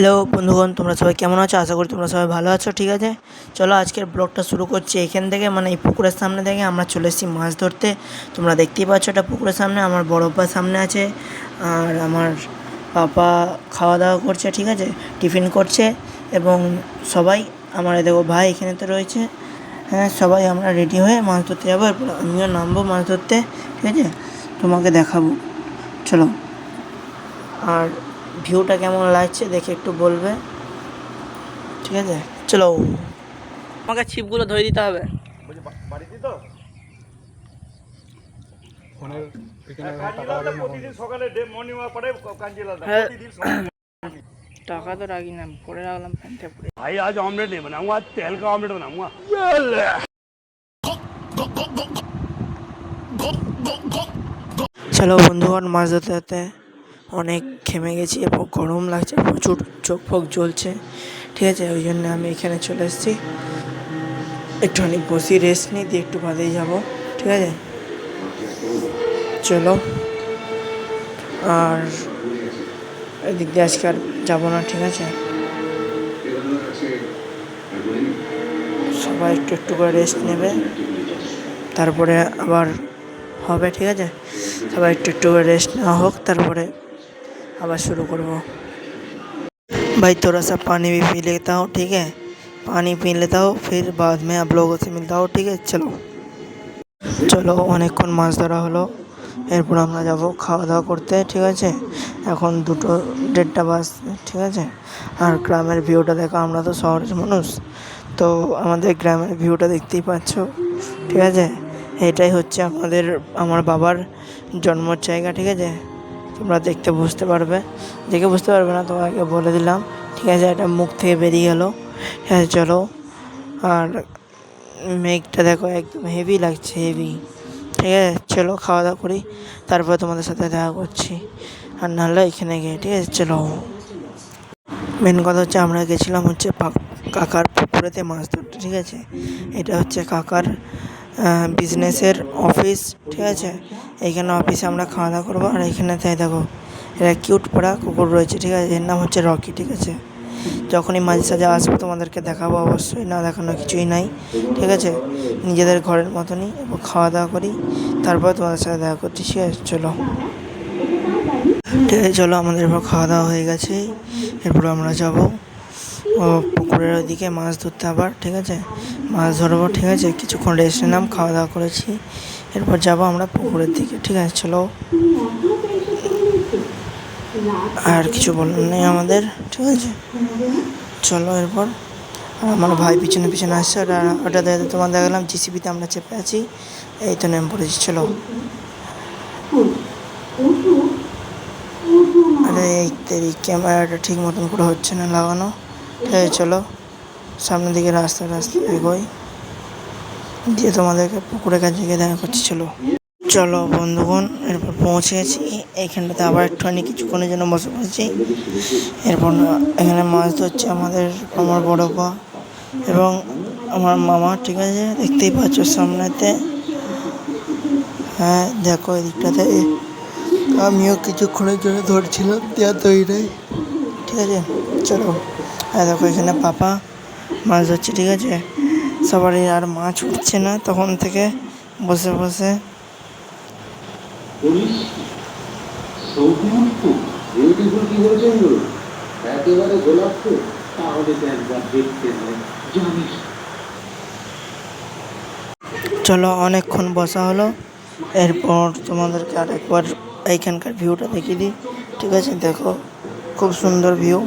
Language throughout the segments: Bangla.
হ্যালো বন্ধুগণ, তোমরা সবাই কেমন আছো? আশা করি তোমরা সবাই ভালো আছো। ঠিক আছে, চলো আজকের ব্লগটা শুরু করছি এখান থেকে, মানে এই পুকুরের সামনে থেকে আমরা চলে এসেছি মাছ ধরতে। তোমরা দেখতেই পাচ্ছ এটা পুকুরের সামনে, আমার বড় পাপা সামনে আছে আর আমার পাপা খাওয়া দাওয়া করছে। ঠিক আছে, টিফিন করছে এবং সবাই আমার দেখো ভাই এখানে তো রয়েছে। হ্যাঁ, সবাই আমরা রেডি হয়ে মাছ ধরতে যাবো। এরপর আমিও নামবো মাছ ধরতে। ঠিক আছে, তোমাকে দেখাবো, চলো। আর ভিউটা কেমন লাগছে দেখে একটু বলবে, ঠিক আছে? চলো, আমাকে ছিপগুলো ধরে দিতে হবে। টাকা তো রাখি না, পরে রাখলাম প্যান্টে পরে। भाई आज ऑमलेट नहीं बनाऊंगा, आज तेल का ऑमलेट बनाऊंगा। চলো বন্ধুগণ, মাছ ধরতে ধরতে অনেক ঘেমে গেছি এবং গরম লাগছে, প্রচুর চোখ ফোক জ্বলছে। ঠিক আছে, ওই জন্য আমি এখানে চলে এসেছি, একটুখানি বসি রেস্ট নিই, দিয়ে একটু বাদেই যাবো। ঠিক আছে, চলো। আর এদিক দিয়ে আজকে আর যাবো না। ঠিক আছে, সবাই একটু একটু করে রেস্ট নেবে, তারপরে আবার হবে। ঠিক আছে, সবাই একটু একটু করে রেস্ট নেওয়া হোক, তারপরে আবার शुरू করবो। भाई थोड़ा सा पानी भी पी लेता हूँ, ठीक है? पानी पी लेता हूँ, फिर बाद में आप लोगों से मिलता हूँ। ठीक है, चलो চলো। অনেকক্ষণ মাছ ধরা হলো, এরপর আমরা যাব খাওয়া দাওয়া করতে। ঠিক আছে, এখন 2:30 বাজছে। ঠিক আছে, আর গ্রামের ভিউটা দেখো, আমরা তো শহরের মানুষ, তো আমাদের গ্রামের ভিউটা দেখতেই পাচ্ছ। ঠিক আছে, এটাই হচ্ছে আমার বাবার জন্মর জায়গা। ঠিক আছে, তোমরা দেখতে বুঝতে পারবে, দেখে বুঝতে পারবে না, তোমাকে বলে দিলাম। ঠিক আছে, এটা মুখ থেকে বেরিয়ে গেল। ঠিক আছে, চলো। আর মেঘটা দেখো, একদম হেভি লাগছে, হেভি। ঠিক আছে, চলো খাওয়া দাওয়া করি, তারপর তোমাদের সাথে দেখা করছি, আর নাহলে এখানে গিয়ে। ঠিক আছে, চলো। মেন কথা হচ্ছে আমরা গেছিলাম হচ্ছে কাকার পুকুরেতে মাছ ধরতে। ঠিক আছে, এটা হচ্ছে কাকার বিজনেসের অফিস। ঠিক আছে, এইখানে অফিসে আমরা খাওয়া দাওয়া করবো। আর এইখানে তাই দেখো, এটা কিউট পড়া কুকুর রয়েছে। ঠিক আছে, এর নাম হচ্ছে রকি। ঠিক আছে, যখনই মাঝে সাঝে আসবো তোমাদেরকে দেখাবো, অবশ্যই, না দেখানো কিছুই নাই। ঠিক আছে, নিজেদের ঘরের মতনই খাওয়া দাওয়া করি, তারপর তোমাদের সাথে দেখা করছি। ঠিক আছে, চলো। ঠিক আছে, চলো, আমাদের এরপর খাওয়া দাওয়া হয়ে গেছে, এরপর আমরা যাবো পুকুরের ওইদিকে মাছ ধরতে আবার। ঠিক আছে, মাছ ধরবো। ঠিক আছে, কিছুক্ষণ রেস্ট নিলাম, খাওয়া দাওয়া করেছি, এরপর যাবো আমরা পুকুরের দিকে। ঠিক আছে, চলো। আর কিছু বলার নেই আমাদের। ঠিক আছে, চলো। এরপর আমার ভাই পিছনে পিছনে আসছে, ওটা তোমার দেখালাম জিসিবিতে আমরা চেপে আছি, এই তো নেমে পড়েছি। চলো। আরে এই ক্যামেরাটা ঠিক মতন করে হচ্ছে না লাগানো। ঠিক আছে, চলো সামনের দিকে রাস্তা এগোই, দিয়ে তোমাদেরকে পুকুরের কাছে গিয়ে দেখা করছি। চলো চলো বন্ধুগণ, এরপর পৌঁছে গেছি এইখানটাতে, আবার একটুখানি কিছুক্ষণের জন্য বসে পড়েছি। এরপর এখানে মাছ ধরছে আমার বড় পা এবং আমার মামা। ঠিক আছে, দেখতেই পাচ্ছ সামনেতে। হ্যাঁ দেখো, এদিকটাতে আমিও কিছুক্ষণের জন্য ধরছিলাম, দেওয়া তৈরি। ঠিক আছে, চলো। হ্যাঁ দেখো, এখানে পাপা মাছ ধরছে। ঠিক আছে, সবারই আর মাছ উঠছে না তখন থেকে বসে বসে। চলো, অনেকক্ষণ বসা হলো, এরপর তোমাদেরকে আর একবার এইখানকার ভিউটা দেখিয়ে দিই। ঠিক আছে, দেখো খুব সুন্দর ভিউ,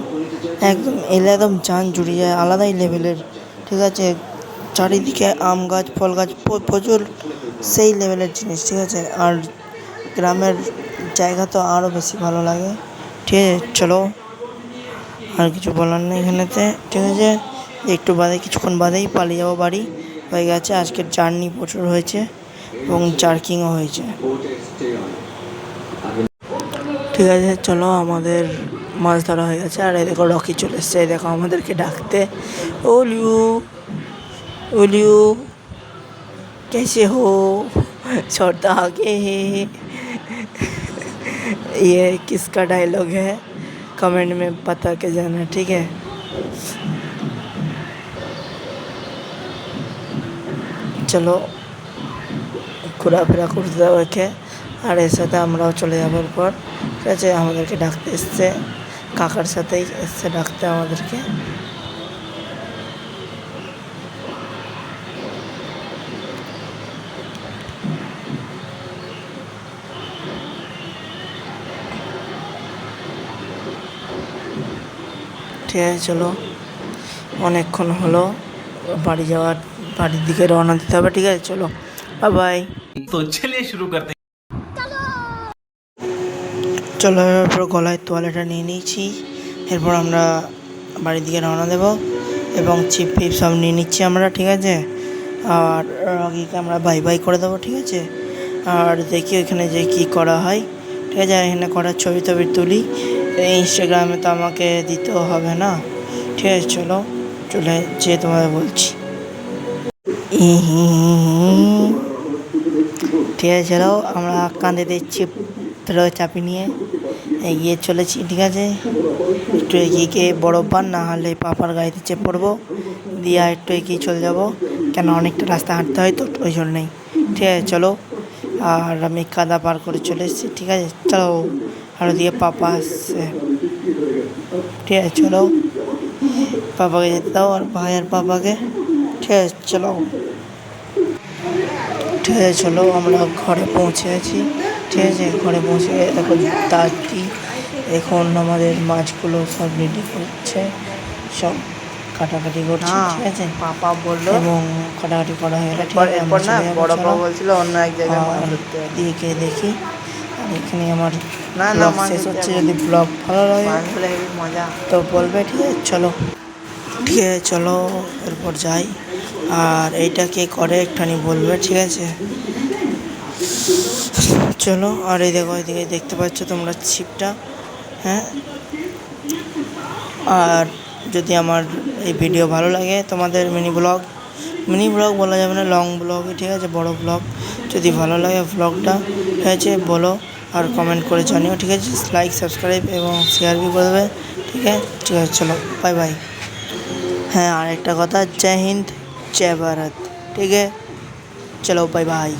একদম চান জুড়ে যায়, আলাদাই লেভেলের। ঠিক আছে, চারিদিকে আম গাছ, ফল গাছ প্রচুর, সেই লেভেলের জিনিস। ঠিক আছে, আর গ্রামের জায়গা তো আরও বেশি ভালো লাগে। ঠিক আছে, চলো, আর কিছু বলার নেই এখানেতে। ঠিক আছে, একটু বাদে, কিছুক্ষণ বাদেই পালিয়ে যাবো বাড়ি, হয়ে গেছে। আজকের জার্নি প্রচুর হয়েছে এবং জার্কিংও হয়েছে। ঠিক আছে, চলো, আমাদের মাছ ধরা হয়ে গেছে। আর এই দেখো রকি চলে এসছে, এই দেখো আমাদেরকে ডাকতে। ওলিউ ওলিউ कैसे हो, छोड़ता आगे है। ये किसका डायलॉग है? कमेंट में बता के जाना, ठीक है। চলো ঘোরাফেরা করতে যাবো একে, আর এর সাথে আমরাও চলে যাবার পর, ঠিক আছে। আমাদেরকে ডাকতে এসছে, কাকার সাথেই এসছে ডাকতে আমাদেরকে। ঠিক আছে, চলো অনেকক্ষণ হলো, বাড়ির দিকে রওনা দিতে হবে, ঠিক আছে। চলো বাই। तो चलिए शुरू करते हैं। চলো এরপর গলায় তোয়ালেটা নিয়ে নিয়েছি, এরপর আমরা বাড়ির দিকে রওনা দেব এবং চিপ ফিপ সব নিয়ে নিচ্ছি আমরা, ঠিক আছে। আর রগিকে আমরা বাই বাই করে দেবো, ঠিক আছে। আর দেখি ওইখানে যে কী করা হয়, ঠিক আছে। এখানে করার ছবি টবি তুলি, ইনস্টাগ্রামে তো আমাকে দিতেও হবে না, ঠিক আছে। চলো চলে যেয়ে তোমাদের বলছি। ঠিক আছে, চলো আমরা কাঁধে দিচ্ছি চাপি নিয়ে এগিয়ে চলেছি, ঠিক আছে। একটু এগিয়ে গিয়ে বরফ বার না হলে পাপার গাড়িতে চেপে পড়বো, দিয়ে আর একটু এগিয়ে চলে যাবো, কেন অনেকটা রাস্তা হাঁটতে হয় তো ওই জন্যেই, ঠিক আছে। চলো, আর আমি কাদা পার করে চলে এসেছি, ঠিক আছে। চলো, আর ওদিকে পাপা আসছে, ঠিক আছে। চলো পাপাকে যেতে দাও, আর ভাই আর পাপাকে, ঠিক আছে। চলো, ঠিক আছে, চলো আমরা ঘরে পৌঁছে আছি, ঠিক আছে। ঘরে পৌঁছে দেখো দাদি এখন আমাদের মাছগুলো সব রেডি করছে, সব কাটাকাটি করছে, ঠিক আছে। পাপা বললো এবং কাটাকাটি করা হয়ে গেলে, ঠিক আছে, আমরা এরপর না চলে যাবো, বড় চলো। পাপা বলছিল অন্য এক জায়গায় মাছ আর ধরতে হবে। দিকে দেখি, আর এখানে আমার না, ব্লগ মাছ শেষ ধরতে হচ্ছে। হবে। যদি ব্লগ ভালো লাগে মাছগুলো হেবি মজা। তো বলবে, ঠিক আছে। চলো, ঠিক আছে, চলো এরপর যাই। আর এইটা কে করে একটুখানি বলবে, ঠিক আছে। চলো, আর এই দেখো এদিকে দেখতে পাচ্ছ তোমরা ছিপটা, হ্যাঁ। আর যদি আমার এই ভিডিও ভালো লাগে, তোমাদের মিনি ব্লগ বলা যাবে না, লং ব্লগ, ঠিক আছে, বড় ব্লগ যদি ভালো লাগে ব্লগটা, ঠিক আছে, বলো আর কমেন্ট করে জানিও, ঠিক আছে। লাইক সাবস্ক্রাইব এবং শেয়ার भी করে দেবে, ঠিক আছে। ঠিক আছে, চলো বাই বাই। হ্যাঁ, আর একটা কথা, জয় হিন্দ জয় ভারত, ঠিক আছে। চলো বাই বাই।